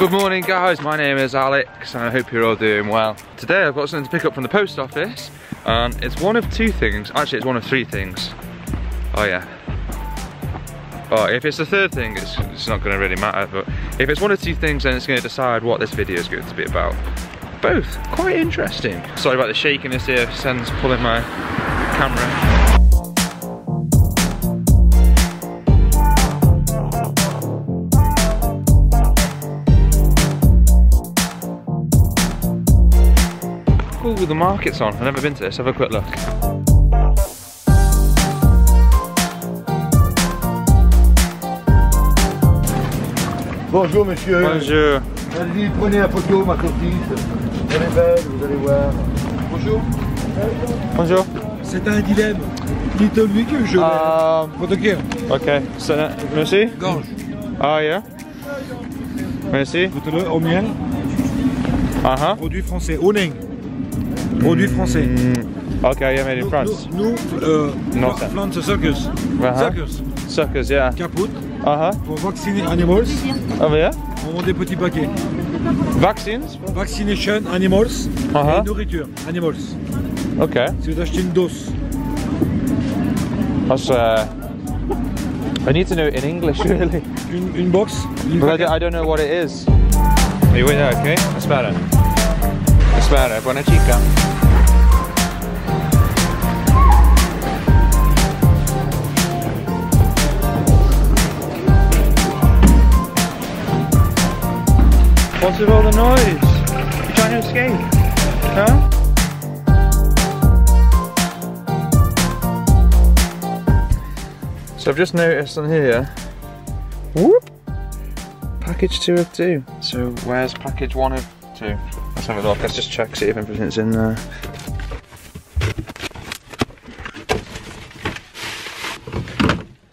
Good morning guys, my name is Alex and I hope you're all doing well. Today I've got something to pick up from the post office and it's one of two things, actually it's one of three things. Oh yeah. Oh, if it's the third thing it's not going to really matter, but if it's one of two things then it's going to decide what this video is going to be about. Both quite interesting. Sorry about the shakiness here, Sen's pulling my camera. Cool, the market's on. I've never been to this. Have a quick look. Bonjour monsieur. Bonjour. Allez-y, prenez la photo, ma copine. Elle est belle, vous allez voir. Bonjour. Bonjour. C'est un dilemme. Dites-lui que je vais. Photographe. Ok, merci. Gorge. Ah yeah. Merci. Mettez-le au miel. Produit français. Oning. Produit français. Ok, yeah, made in France. Nous, plant suckers. Suckers, yeah. Caput. Pour vacciner animals. Oh yeah. On vend des petits paquets. Vaccines? Vaccination animals. Et nourriture animals. Ok. Si vous achetez une dose. That's, I need to know it in English really. Une box. But I don't know what it is. Are you with that, okay? Espera. Espera, buona chica. What's with all the noise? You're trying to escape? Huh? So I've just noticed on here, whoop, package 2 of 2. So where's package 1 of 2? Let's have a look, let's just check, see if everything's in there.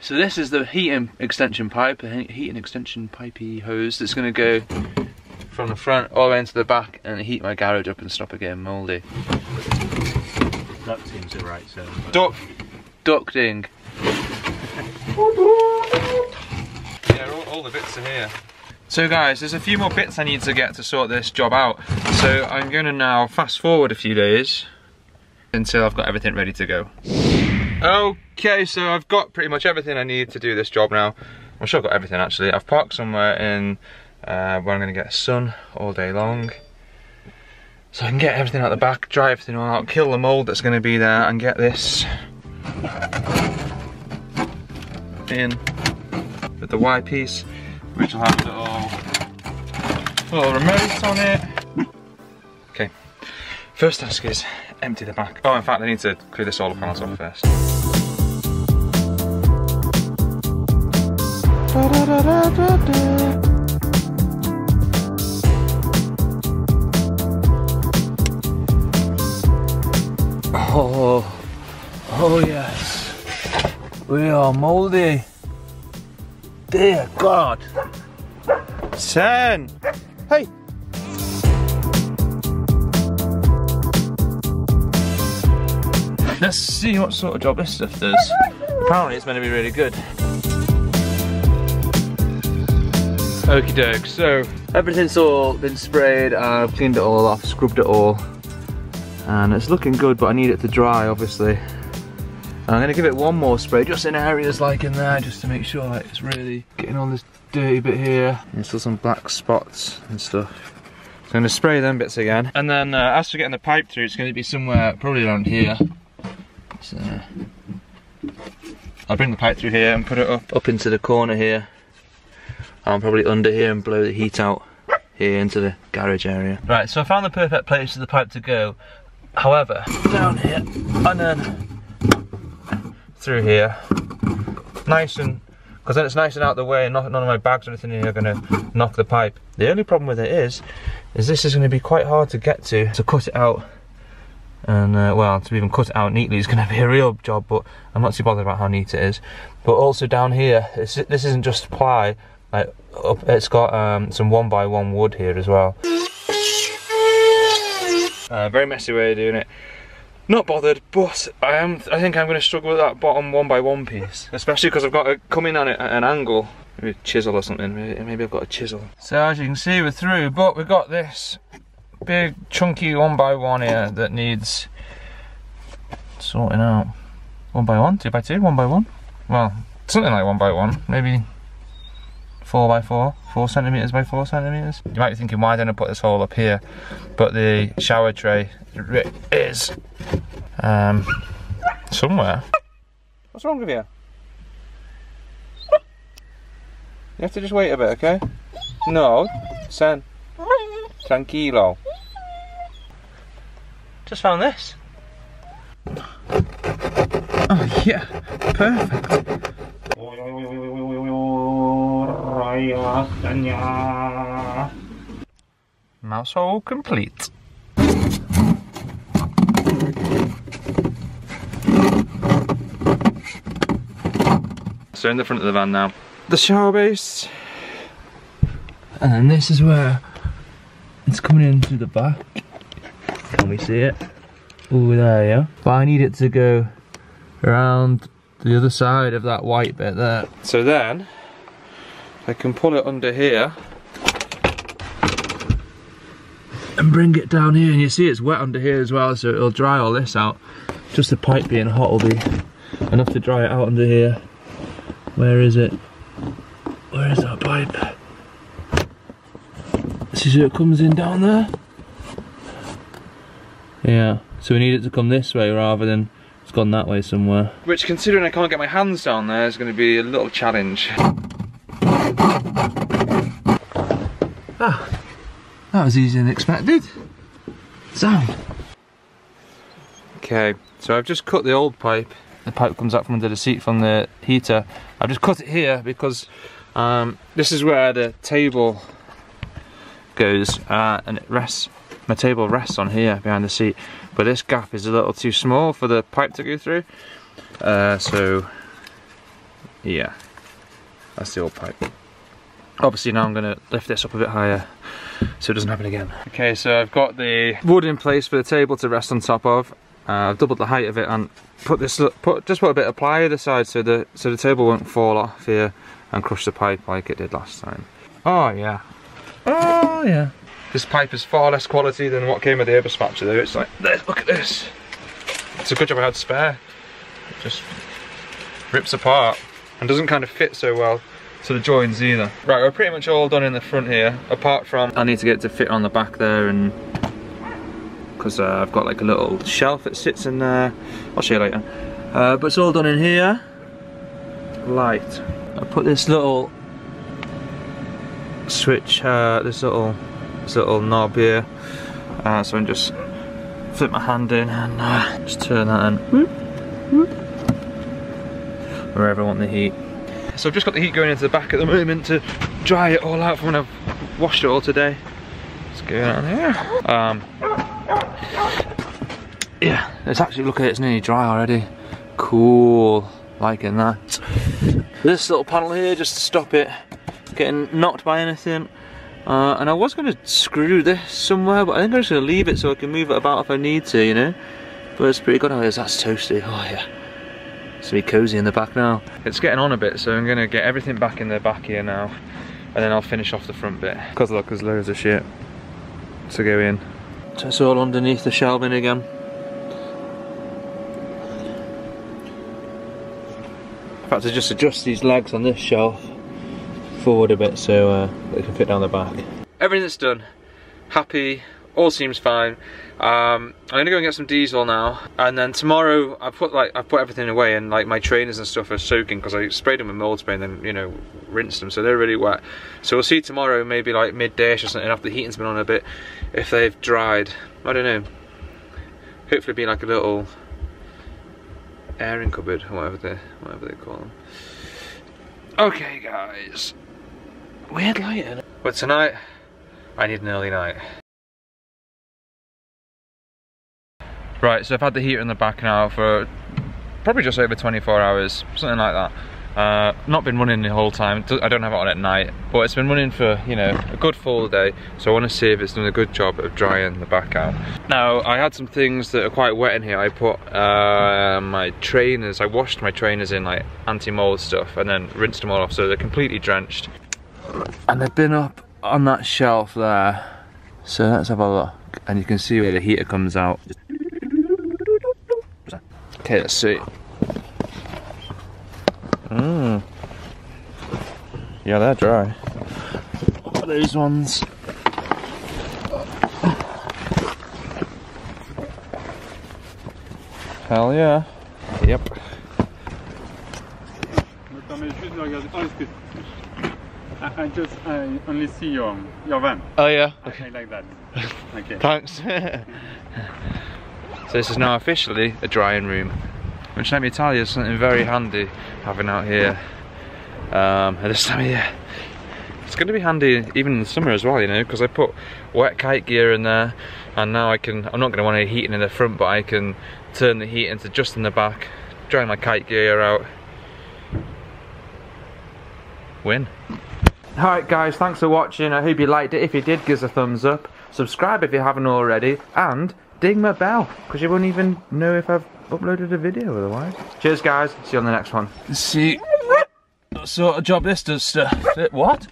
So this is the heating extension pipe, a heating extension pipey hose that's going to go from the front all the way into the back and heat my garage up and stop it getting mouldy. That seems the right sound. Ducting. Yeah, all the bits are here. So guys, there's a few more bits I need to get to sort this job out. So I'm going to now fast forward a few days until I've got everything ready to go. Okay, so I've got pretty much everything I need to do this job now. I'm sure I've got everything actually. I've parked somewhere in where I'm going to get sun all day long. So I can get everything out the back, dry everything all out, kill the mould that's going to be there and get this in with the Y piece, which will have the little remote on it. Okay, first task is empty the back. Oh, in fact I need to clear the solar panels off first. Oh yes, we are mouldy. Dear God. Sen! Hey! Let's see what sort of job this stuff does. Apparently it's meant to be really good. Okie doke, so everything's all been sprayed, I've cleaned it all off, scrubbed it all. And it's looking good, but I need it to dry obviously. I'm going to give it one more spray just in areas like in there, just to make sure like it's really getting on this dirty bit here. And still some black spots and stuff. So I'm going to spray them bits again. And then as for getting the pipe through, it's going to be somewhere probably around here. So I'll bring the pipe through here and put it up into the corner here. I'm probably under here and blow the heat out here into the garage area. Right, so I found the perfect place for the pipe to go. However, down here and then through here, nice and, because then it's nice and out of the way and none of my bags or anything are going to knock the pipe. The only problem with it is this is going to be quite hard to get to cut it out, and well, to even cut it out neatly is going to be a real job, but I'm not too bothered about how neat it is. But also down here, this isn't just ply, like it's got some 1x1 wood here as well. Very messy way of doing it. Not bothered, but I think I'm going to struggle with that bottom 1x1 piece, especially because I've got it coming on it at an angle, Maybe a chisel or something. Maybe I've got a chisel. So as you can see, we're through, but we've got this big chunky 1x1 here that needs sorting out. 1x1, 2x2, 1x1. Well, something like 1x1, maybe 4x4, 4 centimeters by 4 centimeters. You might be thinking, why don't I put this hole up here? But the shower tray is somewhere. What's wrong with you? You have to just wait a bit, okay? No, Sen. Tranquilo. Just found this. Oh yeah, perfect. Mouse hole complete. So in the front of the van now, the shower base, and then this is where it's coming in through the back. Can we see it? Oh, there you go. But I need it to go around the other side of that white bit there. So then I can pull it under here and bring it down here, and you see it's wet under here as well, so it'll dry all this out. Just the pipe being hot will be enough to dry it out under here. Where is it? Where is that pipe? See, so it comes in down there. Yeah, so we need it to come this way rather than it's gone that way somewhere. Which, considering I can't get my hands down there, is going to be a little challenge. Ah, that was easier than expected. Sound. Okay, so I've just cut the old pipe. The pipe comes out from under the seat from the heater. I've just cut it here because this is where the table goes, and it rests. My table rests on here behind the seat, but this gap is a little too small for the pipe to go through. So yeah, that's the old pipe. Obviously now I'm going to lift this up a bit higher so it doesn't happen again. Okay, so I've got the wood in place for the table to rest on top of. I've doubled the height of it and just put a bit of ply either side so the table won't fall off here and crush the pipe like it did last time. Oh yeah. Oh yeah. This pipe is far less quality than what came with the Herbespatcher though. It's like, look at this. It's a good job I had spare. It just rips apart and doesn't kind of fit so well to the joints either. Right, we're pretty much all done in the front here, apart from I need to get it to fit on the back there, and because I've got like a little shelf that sits in there. I'll show you later. But it's all done in here. Light. I put this little switch, this little knob here, so I can just flip my hand in and just turn that in wherever I want the heat. So I've just got the heat going into the back at the moment to dry it all out from when I've washed it all today. Let's go down here. Yeah, it's actually, look at it, it's nearly dry already. Cool, liking that. This little panel here just to stop it getting knocked by anything. And I was going to screw this somewhere, but I think I'm just going to leave it so I can move it about if I need to, you know. But it's pretty good. Oh, that's toasty. Oh yeah. It's gonna be cozy in the back now. It's getting on a bit, so I'm going to get everything back in the back here now, and then I'll finish off the front bit. Because look, there's loads of shit to go in. So it's all underneath the shelving again. In fact, I just adjust these legs on this shelf forward a bit so they can fit down the back. Everything's done. Happy. All seems fine. I'm gonna go and get some diesel now, and then tomorrow I've put everything away, and like my trainers and stuff are soaking because I sprayed them with mold spray and then, you know, rinsed them, so they're really wet. So we'll see tomorrow, maybe like midday-ish or something, after the heating's been on a bit, if they've dried. I don't know. Hopefully be like a little airing cupboard or whatever they call them. Okay guys, weird lighting, but tonight I need an early night. Right, so I've had the heater in the back now for probably just over 24 hours, something like that. Not been running the whole time. I don't have it on at night, but it's been running for, you know, a good full day. So I want to see if it's done a good job of drying the back out. Now, I had some things that are quite wet in here. I put my trainers, I washed my trainers in like anti-mold stuff and then rinsed them all off so they're completely drenched. And they've been up on that shelf there. So let's have a look. And you can see where the heater comes out. Okay, let's see. Yeah, they're dry. What are these ones? Hell yeah. Yep. I only see your van. Oh yeah? Okay. I like that. Okay. Thanks. So this is now officially a drying room, which let me tell you is something very handy having out here at this time of year. It's going to be handy even in the summer as well, you know, because I put wet kite gear in there, and now I'm not going to want any heating in the front, but I can turn the heat into just in the back, dry my kite gear out. Win. Alright guys, thanks for watching. I hope you liked it. If you did, give us a thumbs up. Subscribe if you haven't already, and ding my bell, because you won't even know if I've uploaded a video otherwise. Cheers guys, see you on the next one. Let's see what sort of job this does stuff. What?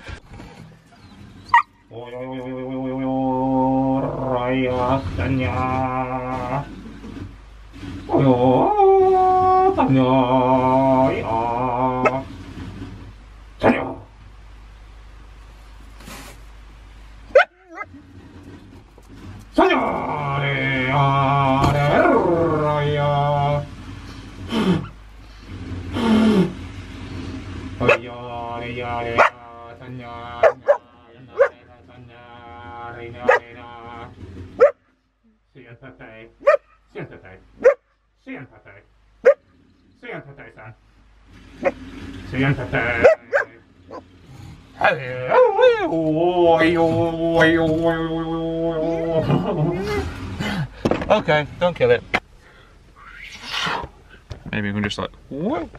Okay, don't kill it. Maybe we can just like, whoa.